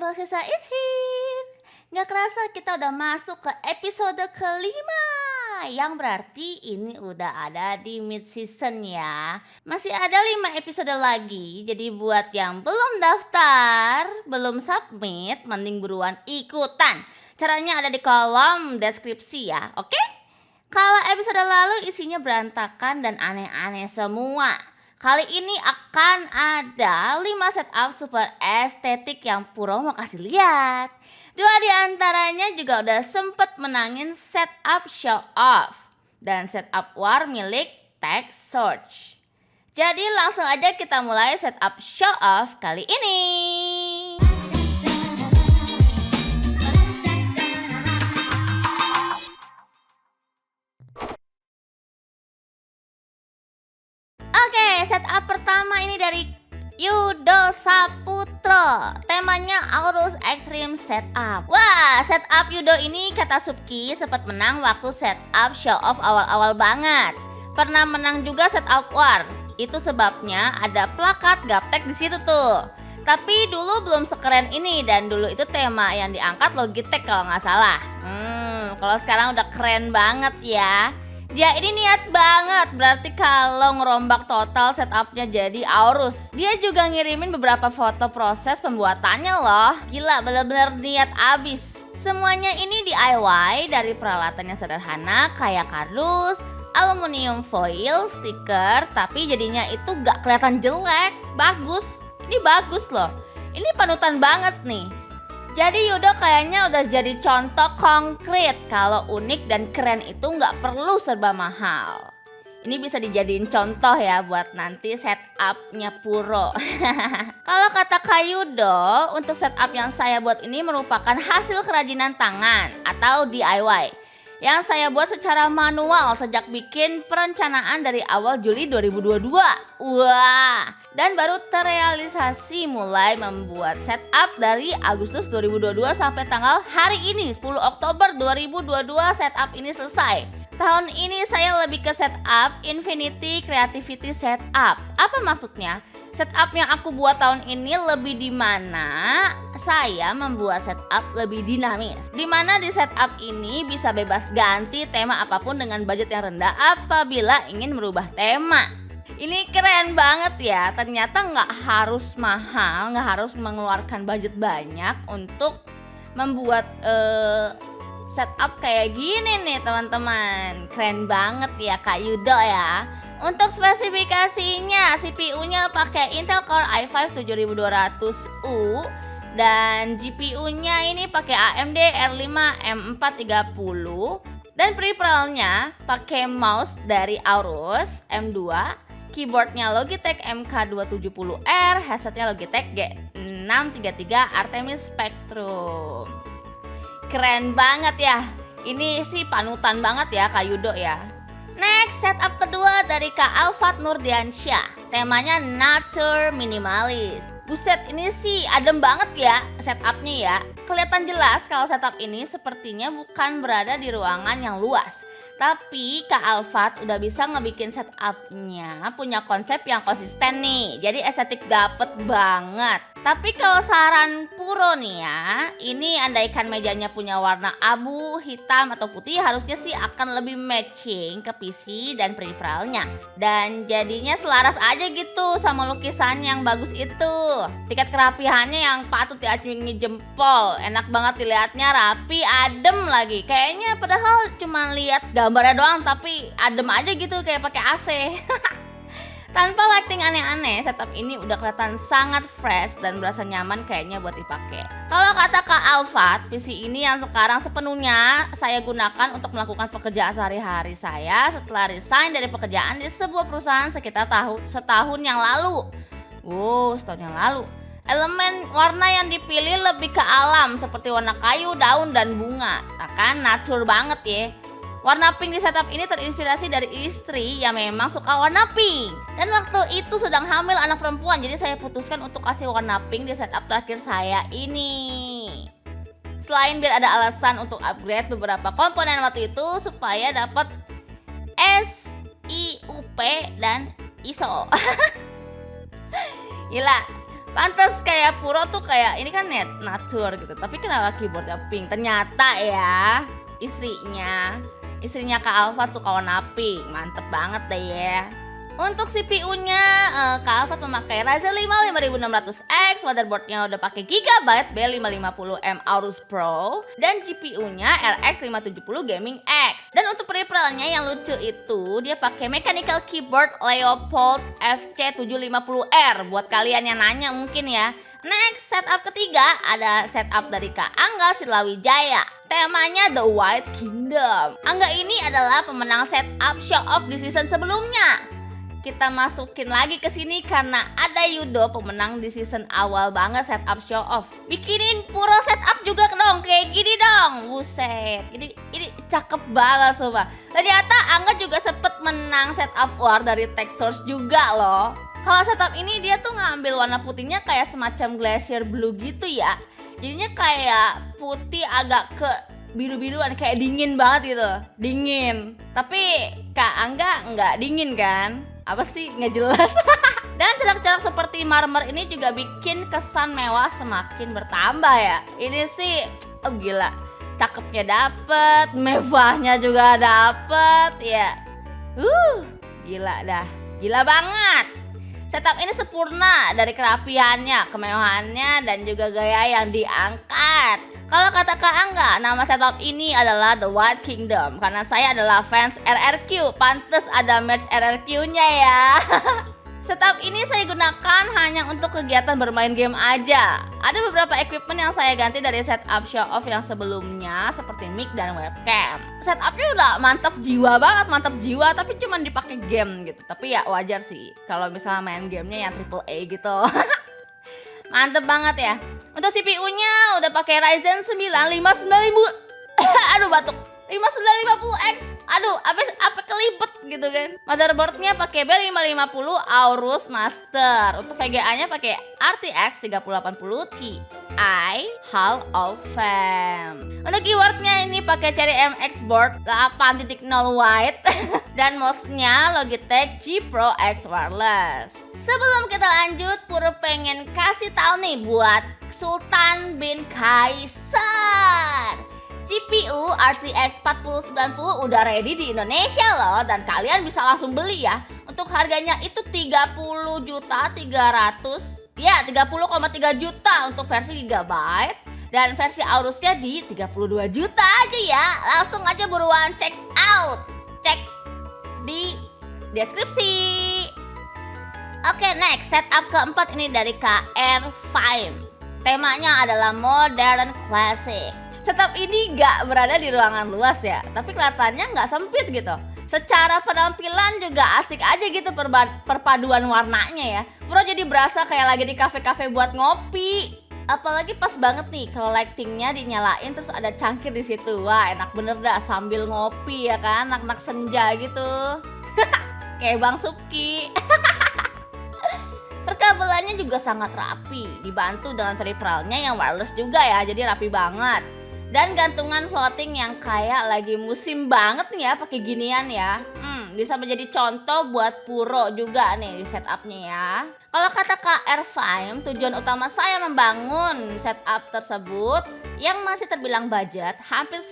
Prosesa is here. Gak kerasa kita udah masuk ke episode kelima, yang berarti ini udah ada di mid season ya. Masih ada 5 episode lagi. Jadi buat yang belum daftar, belum submit, mending buruan ikutan. Caranya ada di kolom deskripsi ya, oke? Kalau episode lalu isinya berantakan dan aneh-aneh semua, kali ini akan ada 5 setup super estetik yang Puro mau kasih lihat. 2 di antaranya juga udah sempet menangin setup show off dan setup war milik Tech Search. Jadi langsung aja kita mulai setup show off kali ini. Oke, setup pertama ini dari Yudo Saputro. Temanya Aurus Extreme Setup. Wah, setup Yudo ini kata Subki sempat menang waktu setup show off awal-awal banget. Pernah menang juga setup war. Itu sebabnya ada plakat gaptek di situ tuh. Tapi dulu belum sekeren ini dan dulu itu tema yang diangkat Logitech kalau nggak salah. Kalau sekarang udah keren banget ya. Dia ini niat banget, berarti kalau ngerombak total setupnya jadi Aurus. Dia juga ngirimin beberapa foto proses pembuatannya loh. Gila, bener-bener niat abis. Semuanya ini DIY dari peralatan yang sederhana kayak kardus, aluminium foil, stiker, tapi jadinya itu gak kelihatan jelek, bagus. Ini bagus loh, ini panutan banget nih. Jadi Yudo kayaknya udah jadi contoh konkret kalau unik dan keren itu nggak perlu serba mahal. Ini bisa dijadiin contoh ya buat nanti setupnya Puro. Kalau kata Kak Yudo, untuk setup yang saya buat ini merupakan hasil kerajinan tangan atau DIY. Yang saya buat secara manual sejak bikin perencanaan dari awal Juli 2022. Wah, dan baru terrealisasi mulai membuat setup dari Agustus 2022 sampai tanggal hari ini 10 Oktober 2022 setup ini selesai. Tahun ini saya lebih ke setup Infinity Creativity Setup. Apa maksudnya? Setup yang aku buat tahun ini lebih di mana saya membuat setup lebih dinamis. Di mana di setup ini bisa bebas ganti tema apapun dengan budget yang rendah apabila ingin merubah tema. Ini keren banget ya, ternyata nggak harus mahal, nggak harus mengeluarkan budget banyak untuk membuat setup kayak gini nih teman-teman. Keren banget ya Kak Yudo ya. Untuk spesifikasinya, CPU-nya pakai Intel Core i5 7200U dan GPU-nya ini pakai AMD R5 M430 dan peripheralnya pakai mouse dari Aorus M2, keyboardnya Logitech MK270R, headsetnya Logitech G633 Artemis Spectrum. Keren banget ya. Ini sih panutan banget ya Kak Yudo ya. Next, setup kedua dari Kak Alfat Nurdiansyah. Temanya Nature Minimalist. Buset, ini sih adem banget ya setupnya ya. Kelihatan jelas kalau setup ini sepertinya bukan berada di ruangan yang luas. Tapi Kak Alfat udah bisa ngebikin setupnya punya konsep yang konsisten nih. Jadi estetik dapet banget. Tapi kalau saran Puro nih ya, ini andaikan mejanya punya warna abu, hitam atau putih harusnya sih akan lebih matching ke PC dan peripheralnya. Dan jadinya selaras aja gitu sama lukisan yang bagus itu. Tingkat kerapihannya yang patut diacungi jempol. Enak banget dilihatnya, rapi, adem lagi. Kayaknya padahal cuma lihat gambarnya doang tapi adem aja gitu kayak pakai AC. Tanpa lighting aneh-aneh, setup ini udah kelihatan sangat fresh dan berasa nyaman kayaknya buat dipakai. Kalau kata Kak Alfat, PC ini yang sekarang sepenuhnya saya gunakan untuk melakukan pekerjaan sehari-hari saya setelah resign dari pekerjaan di sebuah perusahaan sekitar setahun yang lalu. Wow, setahun yang lalu. Elemen warna yang dipilih lebih ke alam seperti warna kayu, daun, dan bunga. Nah kan, nature banget ya. Warna pink di setup ini terinspirasi dari istri yang memang suka warna pink. Dan waktu itu sedang hamil anak perempuan, jadi saya putuskan untuk kasih warna pink di setup terakhir saya ini. Selain biar ada alasan untuk upgrade beberapa komponen waktu itu supaya dapat SIUP dan ISO. Gila, Pantes kayak Puro tuh kayak ini kan nature gitu. Tapi kenapa keyboardnya pink? Ternyata ya istrinya Kak Alfat suka warna pink. Mantep banget deh ya. Untuk CPU-nya Kak Alfat memakai Ryzen 5 5600X, motherboardnya udah pakai Gigabyte B550M Aorus Pro, dan GPU-nya RX 570 Gaming X. Dan untuk peripheralnya yang lucu itu dia pakai mechanical keyboard Leopold FC750R. Buat kalian yang nanya mungkin ya. Next, setup ketiga ada setup dari Kak Angga Sirlawijaya. Temanya The White Kingdom. Angga ini adalah pemenang setup show off di season sebelumnya. Kita masukin lagi ke sini karena ada Yudo pemenang di season awal banget setup show off. Bikinin Puro setup juga dong, kayak gini dong. Buset, ini cakep banget sobat. Ternyata Angga juga sempet menang setup war dari Tech Source juga loh. Kalau setup ini dia tuh ngambil warna putihnya kayak semacam glacier blue gitu ya. Jadinya kayak putih agak ke biru-biruan, kayak dingin banget gitu. Dingin. Tapi Kak Angga nggak dingin kan? Apa sih, nggak jelas. Dan corak-corak seperti marmer ini juga bikin kesan mewah semakin bertambah ya. Ini sih gila, cakepnya dapet, mewahnya juga dapet ya. Gila dah, gila banget. Setup ini sempurna dari kerapiannya, kemewahannya, dan juga gaya yang diangkat. Kalau kata Kak Angga, nama setup ini adalah The White Kingdom karena saya adalah fans RRQ, pantes ada merch RRQ-nya ya. Setup ini saya gunakan hanya untuk kegiatan bermain game aja. Ada beberapa equipment yang saya ganti dari setup show off yang sebelumnya seperti mic dan webcam. Setupnya udah mantap jiwa banget, mantap jiwa, tapi cuma dipakai game gitu. Tapi ya wajar sih kalau misalnya main gamenya yang AAA gitu. Mantep banget ya. Untuk CPU-nya udah pakai Ryzen 9 59000. Aduh batuk. 5950X. Aduh, apa kelibet gitu kan. Motherboardnya pakai B550 Aorus Master. Untuk VGA-nya pakai RTX 3080 Ti Hall of Fame. Untuk keywordnya ini pakai Cherry MX board 8.0 White. Dan mouse-nya Logitech G Pro X Wireless. Sebelum kita lanjut, Puro pengen kasih tahu nih buat Sultan bin Kaisar. GPU RTX 4090 udah ready di Indonesia loh, dan kalian bisa langsung beli ya. Untuk harganya itu 30.300.000. Ya, 30,3 juta untuk versi Gigabyte, dan versi Aorusnya di 32 juta aja ya. Langsung aja buruan check out. Cek di deskripsi. Oke, next setup keempat ini dari KR5. Temanya adalah modern classic. Setup ini gak berada di ruangan luas ya, tapi kelihatannya gak sempit gitu. Secara penampilan juga asik aja gitu perpaduan warnanya ya. Puro jadi berasa kayak lagi di kafe-kafe buat ngopi. Apalagi pas banget nih kalau lightingnya dinyalain terus ada cangkir di situ. Wah, enak bener dah sambil ngopi ya kan, anak-anak senja gitu. Kayak Bang Supki. Perkabelannya juga sangat rapi, dibantu dengan peripheralnya yang wireless juga ya, jadi rapi banget. Dan gantungan floating yang kayak lagi musim banget nih ya pakai ginian ya. Bisa menjadi contoh buat Puro juga nih di setupnya ya. Kalau kata KR5, tujuan utama saya membangun setup tersebut yang masih terbilang budget hampir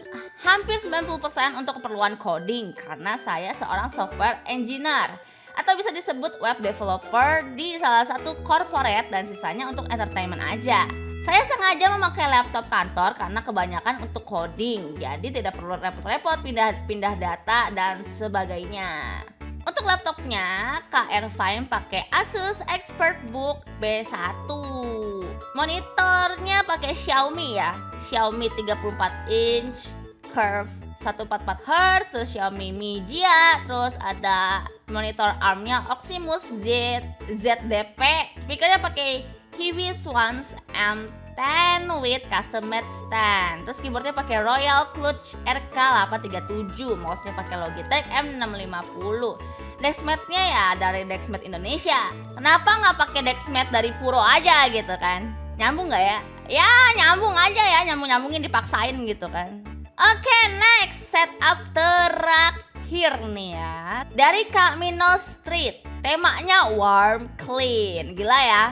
90% untuk keperluan coding karena saya seorang software engineer atau bisa disebut web developer di salah satu corporate, dan sisanya untuk entertainment aja. Saya sengaja memakai laptop kantor karena kebanyakan untuk coding, jadi tidak perlu repot-repot pindah data dan sebagainya. Untuk laptopnya, KR5 pakai Asus ExpertBook B1. Monitornya pakai Xiaomi ya, Xiaomi 34 inch curve 144Hz, terus Xiaomi Mi Jia, terus ada monitor ARM-nya Oximus ZDP, speakernya pakai Hiwi Swans M10 with custom made stand. Terus keyboardnya pakai Royal Clutch RK837, mouse-nya pakai Logitech M650. Dexmate-nya ya dari Dexmate Indonesia. Kenapa nggak pakai Dexmate dari Puro aja gitu kan? Nyambung nggak ya? Ya nyambung aja ya, nyambungin dipaksain gitu kan. Oke, next setup terakhir nih ya dari Camino Street. Temanya warm clean, gila ya.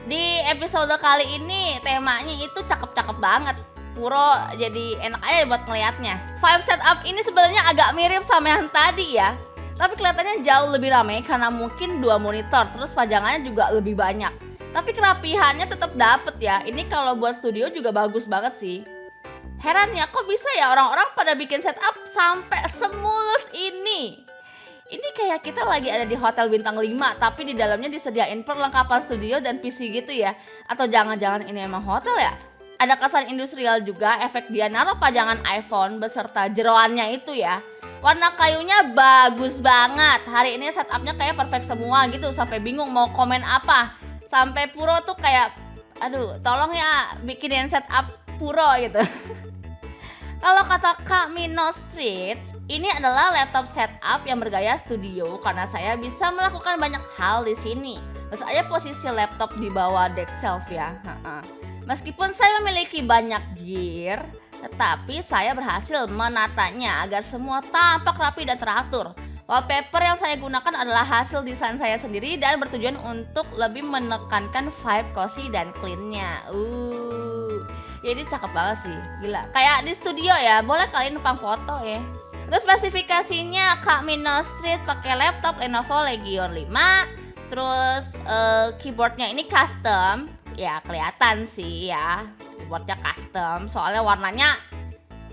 Di episode kali ini temanya itu cakep-cakep banget. Puro jadi enak aja buat ngelihatnya. 5 setup ini sebenarnya agak mirip sama yang tadi ya. Tapi kelihatannya jauh lebih ramai karena mungkin 2 monitor, terus pajangannya juga lebih banyak. Tapi kerapihannya tetap dapet ya. Ini kalau buat studio juga bagus banget sih. Heran ya, kok bisa ya orang-orang pada bikin setup sampai semulus ini. Ini kayak kita lagi ada di hotel bintang 5, tapi di dalamnya disediain perlengkapan studio dan PC gitu ya. Atau jangan-jangan ini emang hotel ya? Ada kesan industrial juga, efek dia naruh pajangan iPhone beserta jeroannya itu ya. Warna kayunya bagus banget. Hari ini setupnya kayak perfect semua gitu, sampai bingung mau komen apa. Sampai Puro tuh kayak, aduh tolong ya bikinin setup Puro gitu. Kalau kata Kak Mino Street, ini adalah laptop setup yang bergaya studio karena saya bisa melakukan banyak hal di sini. Terus aja posisi laptop di bawah desk shelf ya. Meskipun saya memiliki banyak gear, tetapi saya berhasil menatanya agar semua tampak rapi dan teratur. Wallpaper yang saya gunakan adalah hasil desain saya sendiri dan bertujuan untuk lebih menekankan vibe cozy dan clean-nya. Ya ini cakep banget sih, gila. Kayak di studio ya, boleh kalian numpang foto ya. Terus spesifikasinya Kak Mino Street pakai laptop Lenovo Legion 5. Terus keyboardnya ini custom. Ya kelihatan sih ya, keyboardnya custom. Soalnya warnanya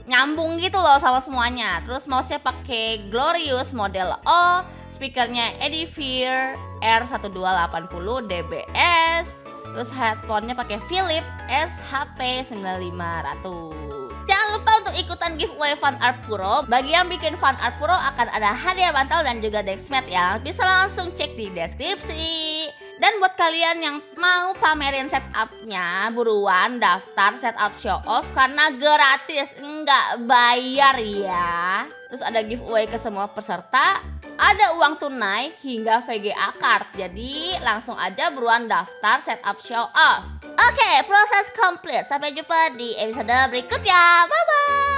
nyambung gitu loh sama semuanya. Terus mouse-nya pakai Glorious model O. Speakernya Edifier R1280 dBS. Terus headphone-nya pakai Philips SHP 9500. Jangan lupa untuk ikutan giveaway Fan Art Puro. Bagi yang bikin Fan Art Puro akan ada hadiah bantal dan juga Dexmat ya. Bisa langsung cek di deskripsi. Dan buat kalian yang mau pamerin setupnya, buruan daftar setup show off karena gratis, nggak bayar ya. Terus ada giveaway ke semua peserta, ada uang tunai hingga VGA card. Jadi langsung aja buruan daftar setup show off. Oke, proses komplit. Sampai jumpa di episode berikut ya. Bye bye.